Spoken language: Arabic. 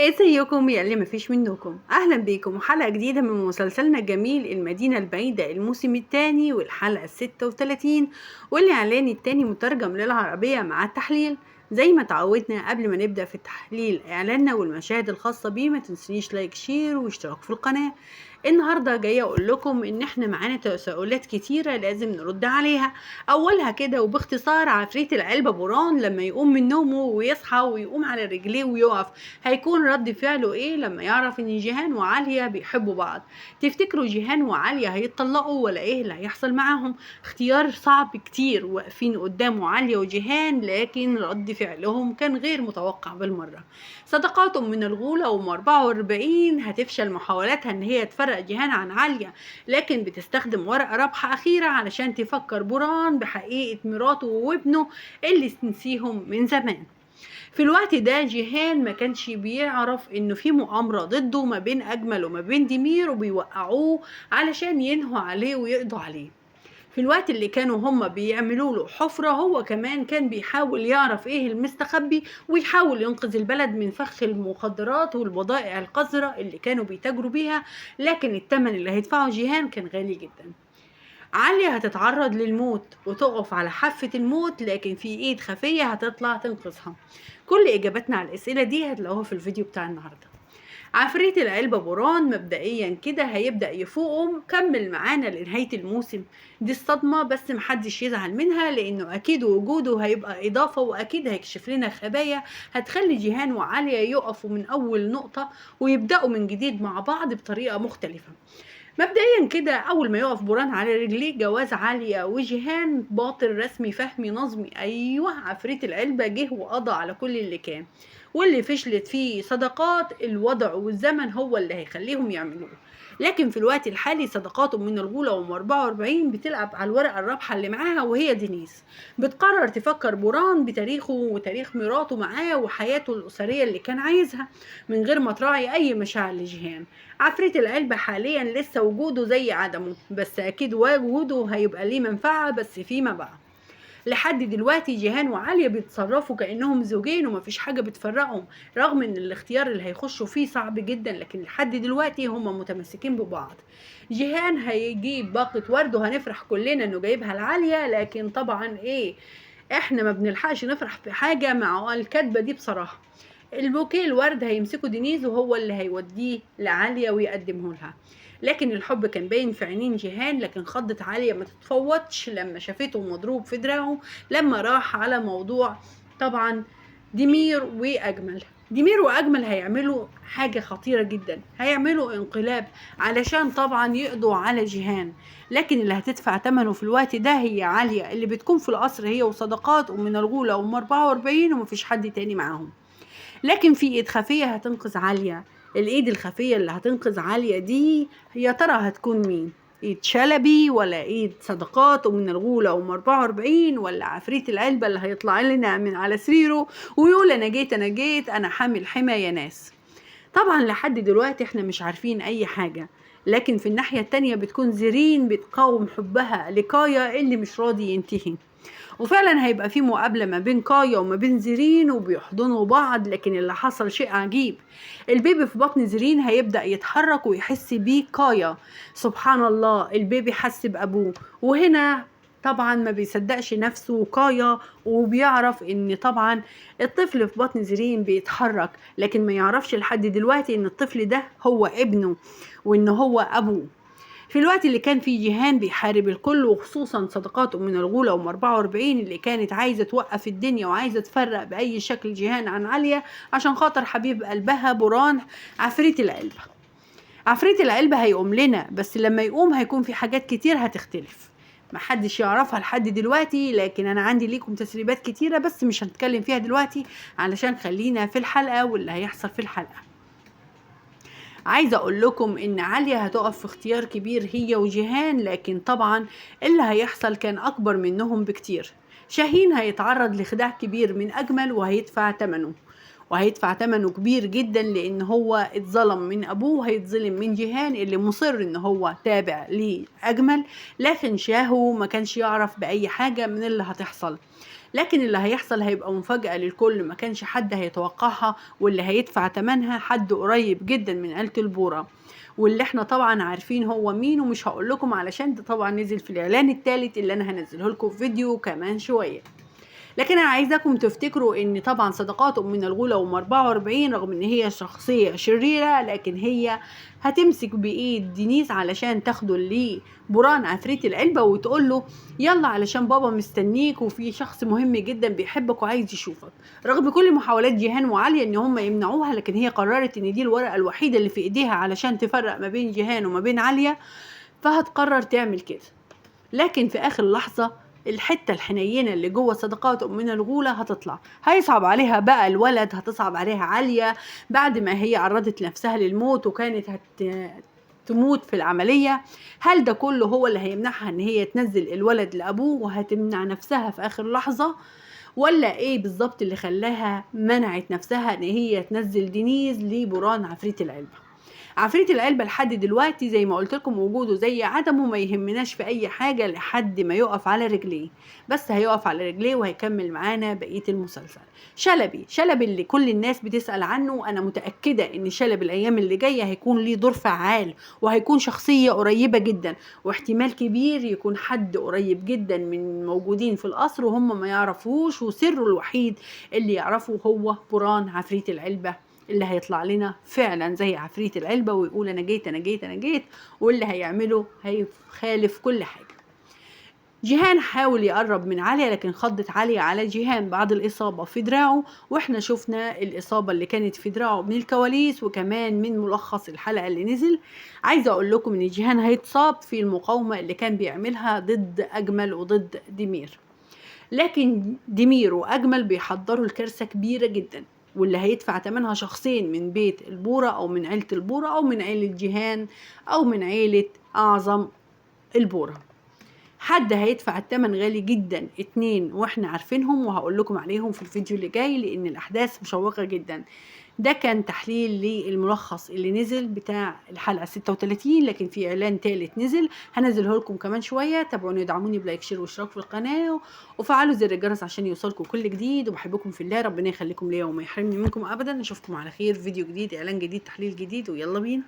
ازيكم يا اللي مفيش منكم؟ اهلا بيكم وحلقة جديدة من مسلسلنا الجميل المدينة البعيدة الموسم الثاني والحلقة 36، والاعلان الثاني مترجم للعربية مع التحليل. زي ما تعودنا قبل ما نبدأ في التحليل اعلاننا والمشاهد الخاصة بيه، ما تنسونيش لايك شير واشتراك في القناة. النهاردة جاية اقول لكم ان احنا معانا تساؤلات كتيرة لازم نرد عليها. اولها كده وباختصار، عفريت العلبة بوران لما يقوم من نومه ويصحى ويقوم على رجليه ويقف، هيكون رد فعله ايه لما يعرف ان جيهان وعالية بيحبوا بعض؟ تفتكروا جيهان وعالية هيتطلقوا ولا ايه اللي هيحصل معاهم؟ اختيار صعب كتير واقفين قدامه عالية وجيهان، لكن رد فعلهم كان غير متوقع بالمرة. صداقاتهم من الغولة وام 44 هتفشل محاولاتها ان هي تفرق جيهان عن عالية، لكن بتستخدم ورقة رابحة أخيرة علشان تفكر بوران بحقيقة مراته وابنه اللي نسيهم من زمان. في الوقت ده جيهان ما كانش بيعرف انه في مؤامرة ضده ما بين اجمل وما بين ديمير، وبيوقعوه علشان ينهوا عليه ويقضوا عليه. في الوقت اللي كانوا هما بيعملوا له حفرة، هو كمان كان بيحاول يعرف ايه المستخبي ويحاول ينقذ البلد من فخ المخدرات والبضائع القذرة اللي كانوا بيتاجروا بيها، لكن الثمن اللي هيدفعه جيهان كان غالي جدا. عالية هتتعرض للموت وتقف على حافة الموت، لكن في ايد خفية هتطلع تنقذها. كل اجاباتنا على الاسئلة دي هتلاقوها في الفيديو بتاع النهاردة. عفريت العلبة بوران مبدئيا كده هيبدأ يفوقهم، كمل معانا لنهاية الموسم. دي الصدمة بس محدش يزعل منها، لانه اكيد وجوده هيبقى اضافة واكيد هيكشف لنا خبايا هتخلي جيهان وعالية يقفوا من اول نقطة ويبدأوا من جديد مع بعض بطريقة مختلفة. مبدئيا كده اول ما يقف بوران على رجليه، جواز عالية وجيهان باطل رسمي فهمي نظمي. ايوه، عفريت العلبة جه وقضى على كل اللي كان، واللي فشلت فيه صداقات الوضع والزمن هو اللي هيخليهم يعملوه. لكن في الوقت الحالي صداقاته من الغولة وام 44 بتلعب على الورقة الرابحة اللي معاها وهي دينيس. بتقرر تفكر بوران بتاريخه وتاريخ مراته معاه وحياته الأسرية اللي كان عايزها، من غير ما تراعي أي مشاعر لجيهان. عفريت العلبة حاليا لسه وجوده زي عدمه، بس أكيد وجوده هيبقى ليه منفعة بس فيما بعد. لحد دلوقتي جيهان وعالية بيتصرفوا كأنهم زوجين ومفيش حاجة بتفرقهم، رغم ان الاختيار اللي هيخشوا فيه صعب جدا، لكن لحد دلوقتي هم متمسكين ببعض. جيهان هيجيب باقة ورد وهنفرح كلنا انه جايبها لعالية، لكن طبعا ايه، احنا ما بنلحقش نفرح في حاجة مع الكدبة دي بصراحة. البوكيه الورد هيمسكه دينيز وهو اللي هيوديه لعالية ويقدمه لها، لكن الحب كان باين في عينين جيهان، لكن خضت عالية ما تتفوتش لما شافته مضروب في دراعه لما راح على موضوع طبعا ديمير وأجمل. ديمير وأجمل هيعملوا حاجة خطيرة جدا، هيعملوا انقلاب علشان طبعا يقضوا على جيهان، لكن اللي هتدفع ثمنه في الوقت ده هي عالية اللي بتكون في القصر هي وصداقات ومن الغولة وام 44 ومفيش حد تاني معاهم. لكن في ايد خفية هتنقذ عالية. الايد الخفية اللي هتنقذ عالية دي يا ترى هتكون مين؟ ايد شلبي ولا ايد صداقات ومن الغولة وام 44 ولا عفريت العلبة اللي هيطلع لنا من على سريره ويقول انا جيت انا جيت انا حامل حمى يا ناس؟ طبعا لحد دلوقتي احنا مش عارفين اي حاجة، لكن في الناحية التانية بتكون زيرين بتقاوم حبها لكايا اللي مش راضي ينتهي، وفعلا هيبقى في مقابلة ما بين كايا وما بين زيرين وبيحضنوا بعض. لكن اللي حصل شيء عجيب، البيبي في بطن زيرين هيبدأ يتحرك ويحس بيه كايا. سبحان الله، البيبي حس بأبوه، وهنا طبعا ما بيصدقش نفسه كايا، وبيعرف ان طبعا الطفل في بطن زيرين بيتحرك، لكن ما يعرفش لحد دلوقتي ان الطفل ده هو ابنه وان هو ابوه. في الوقت اللي كان فيه جيهان بيحارب الكل وخصوصا صداقاته من الغولة وام 44 اللي كانت عايزة توقف الدنيا وعايزة تفرق بأي شكل جيهان عن عالية عشان خاطر حبيب قلبها بوران. عفريت العلبة، عفريت العلبة هيقوم لنا، بس لما يقوم هيكون في حاجات كتير هتختلف محدش يعرفها لحد دلوقتي، لكن انا عندي ليكم تسريبات كتيرة بس مش هنتكلم فيها دلوقتي علشان خلينا في الحلقة واللي هيحصل في الحلقة. عايزة اقول لكم ان عالية هتقف في اختيار كبير هي وجيهان، لكن طبعا اللي هيحصل كان اكبر منهم بكتير. شاهين هيتعرض لخداع كبير من اجمل وهيدفع ثمنه، وهيدفع ثمنه كبير جدا لان هو اتظلم من ابوه، هيتظلم من جيهان اللي مصر ان هو تابع لاجمل، لكن شاهو ما كانش يعرف باي حاجة من اللي هتحصل. لكن اللي هيحصل هيبقى مفاجأة للكل، ما كانش حد هيتوقعها، واللي هيدفع تمنها حد قريب جدا من عيلة البورة، واللي احنا طبعا عارفين هو مين، ومش هقول لكم علشان ده طبعا نزل في الاعلان الثالث اللي انا هنزله لكم في فيديو كمان شويه. لكن انا عايزاكم تفتكروا ان طبعا صداقات من الغولة ام 44 رغم ان هي شخصيه شريره، لكن هي هتمسك بايد دينيس علشان تاخده لبوران عفريت العلبه وتقول له يلا علشان بابا مستنيك وفي شخص مهم جدا بيحبك وعايز يشوفك. رغم كل محاولات جيهان وعاليه ان هم يمنعوها، لكن هي قررت ان دي الورقه الوحيده اللي في ايديها علشان تفرق ما بين جيهان وما بين عاليه، فهتقرر تعمل كده. لكن في اخر لحظه الحته الحنينه اللي جوه صداقات امنا الغوله هتطلع، هيصعب عليها بقى الولد، هتصعب عليها عاليه بعد ما هي عرضت نفسها للموت وكانت تموت في العمليه. هل ده كله هو اللي هيمنعها ان هي تنزل الولد لابوه وهتمنع نفسها في اخر لحظه، ولا ايه بالظبط اللي خلاها منعت نفسها ان هي تنزل دينيز لبوران عفريت العلبه؟ عفريت العلبة لحد دلوقتي زي ما قلت لكم وجوده زي عدمه، ما يهمناش في اي حاجة لحد ما يقف على رجليه، بس هيقف على رجليه وهيكمل معانا بقية المسلسل. شلبي اللي كل الناس بتسأل عنه، انا متأكدة ان شلبي الايام اللي جاية هيكون ليه دور فعال وهيكون شخصية قريبة جدا، واحتمال كبير يكون حد قريب جدا من موجودين في القصر وهم ما يعرفوش، وسره الوحيد اللي يعرفه هو بوران عفريت العلبة اللي هيطلع لنا فعلا زي عفريت العلبة ويقول انا جيت انا جيت انا جيت، واللي هيعمله هيخالف كل حاجة. جيهان حاول يقرب من عليا، لكن خضت عليا على جيهان بعد الإصابة في دراعه، واحنا شفنا الإصابة اللي كانت في دراعه من الكواليس وكمان من ملخص الحلقة اللي نزل. عايزة أقول لكم إن جيهان هيتصاب في المقاومة اللي كان بيعملها ضد أجمل وضد ديمير، لكن ديمير وأجمل بيحضروا الكارثة كبيرة جدا، واللي هيدفع تمنها شخصين من بيت البورة أو من عيلة البورة أو من عيلة جيهان أو من عيلة أعظم البورة. حد هيدفع التمن غالي جدا، 2 واحنا عارفينهم وهقول لكم عليهم في الفيديو اللي جاي لأن الأحداث مشوقة جدا. ده كان تحليل للملخص اللي نزل بتاع الحلقة 36، لكن في إعلان ثالث نزل هنزله لكم كمان شوية. تابعوني ودعموني بلايك شير واشتراك في القناة وفعلوا زر الجرس عشان يوصلكم كل جديد، وبحبكم في الله، ربنا يخليكم ليا وما يحرمني منكم أبدا. نشوفكم على خير، فيديو جديد، إعلان جديد، تحليل جديد، ويلا بينا.